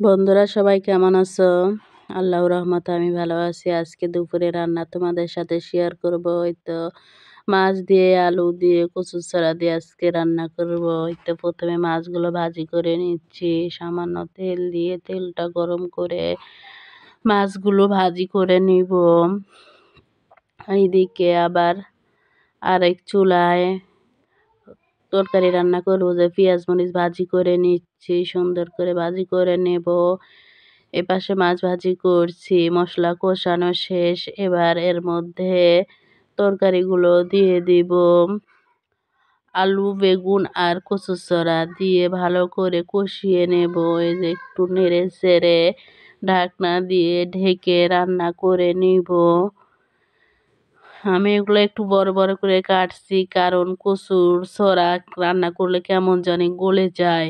বন্ধুরা সবাই কেমন আছো? আল্লাহর রহমতে আমি ভালো আছি। আজকে দুপুরে রান্না তোমাদের সাথে শেয়ার করব। এই তো মাছ দিয়ে, আলু দিয়ে, কচুরছড়া দিয়ে আজকে রান্না করব। এই তো প্রথমে মাছগুলো ভাজি করে নিচ্ছি, সামান্য তেল দিয়ে তেলটা গরম করে মাছগুলো ভাজি করে নিব। এইদিকে আবার আরেক চুলায় তরকারি রান্না করবো, যে পেঁয়াজ মরিচ ভাজি করে নিচ্ছি, সুন্দর করে ভাজি করে নেব। এপাশে মাছ ভাজি করছি, মশলা কষানো শেষ। এবার এর মধ্যে তরকারিগুলো দিয়ে দিব। আলু, বেগুন আর কচুরছড়া দিয়ে ভালো করে কষিয়ে নেব। এই যে একটু নেড়ে চেড়ে ঢাকনা দিয়ে ঢেকে রান্না করে নিব। আমি এগুলো একটু বড় বড় করে কাটছি, কারণ কচুর ছড়া রান্না করলে কেমন জানি গলে যায়,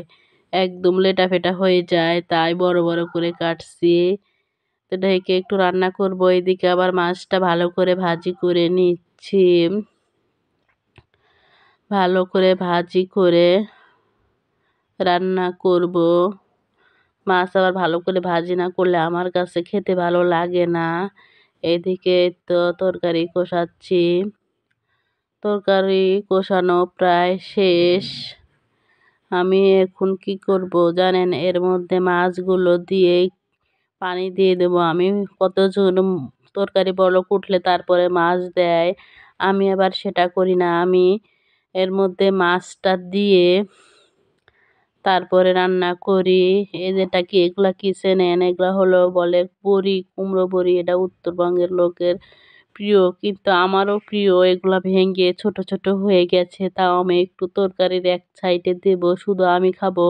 একদম লেটা ফেটা হয়ে যায়, তাই বড় বড় করে কাটছি। তো ঢেকে একটু রান্না করব। এদিকে আবার মাছটা ভালো করে ভাজি করে নিচ্ছি। ভালো করে ভাজি করে রান্না করব। মাছ আবার ভালো করে ভাজি না করলে আমার কাছে খেতে ভালো লাগে না। এদিকে তো তরকারি কষাচ্ছি, তরকারি কষানো প্রায় শেষ। আমি এখন কি করব জানেন? এর মধ্যে মাছগুলো দিয়ে পানি দিয়ে দেব। আমি কতজন তরকারি বলক উঠলে তারপরে মাছ দেয়, আমি আবার সেটা করি না। আমি এর মধ্যে মাছটা দিয়ে তারপরে রান্না করি। যেটা কি, এগুলা কি চেনেন? এগুলা হলো বলে বড়ি, কুমড়ো বড়ি। এটা উত্তরবঙ্গের লোকের প্রিয়, কিন্তু আমারও প্রিয়। এগুলা ভেঙে ছোট ছোট হয়ে গেছে, তাও আমি একটু তরকারির এক সাইডে দেব, শুধু আমি খাবো,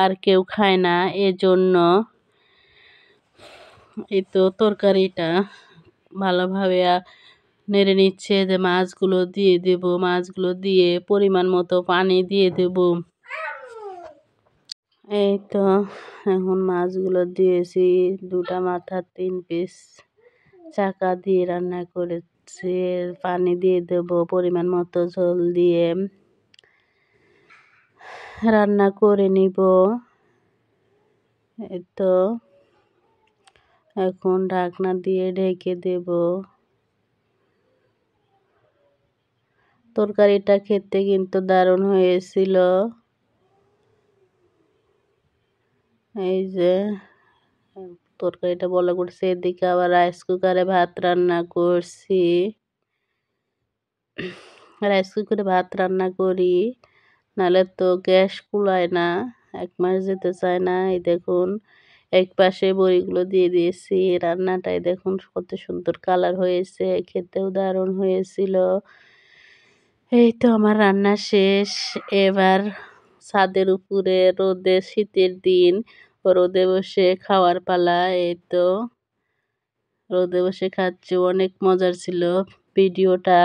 আর কেউ খায় না, এজন্য। এই তো তরকারিটা ভালোভাবে নেড়ে নিচ্ছে, যে মাছগুলো দিয়ে দেব। মাছগুলো দিয়ে পরিমাণ মতো পানি দিয়ে দেব। এই তো এখন মাছগুলো দিয়েছি, দুটা মাথা 3 পিস চাকা দিয়ে রান্না করেছি। পানি দিয়ে দেব পরিমাণ মতো, ঝোল দিয়ে রান্না করে নিব। এই তো এখন ঢাকনা দিয়ে ঢেকে দেব। তরকারিটা খেতে কিন্তু দারুণ হয়েছিল। এই যে তরকারিটা বলা করছে। এদিকে আবার রাইস কুকারে ভাত রান্না করছি। রাইস কুকারে ভাত রান্না করি, নাহলে তো গ্যাস কুলায় না, 1 মাস যেতে চায় না। এই দেখুন, এক পাশে বড়িগুলো দিয়ে দিয়েছি। রান্নাটাই দেখুন কত সুন্দর কালার হয়েছে, খেতেও দারুণ হয়েছিল। এই তো আমার রান্না শেষ। এবার ছাদের উপরে রোদে, শীতের দিন, রোদে বসে খাওয়ার পালা। এই তো রোদে বসে খাচ্ছি, অনেক মজার ছিল। ভিডিওটা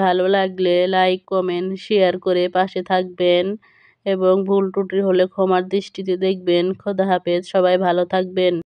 ভালো লাগলে লাইক, কমেন্ট, শেয়ার করে পাশে থাকবেন, এবং ভুল ত্রুটি হলে ক্ষমার দৃষ্টিতে দেখবেন। খোদা হাফেজ, সবাই ভালো থাকবেন।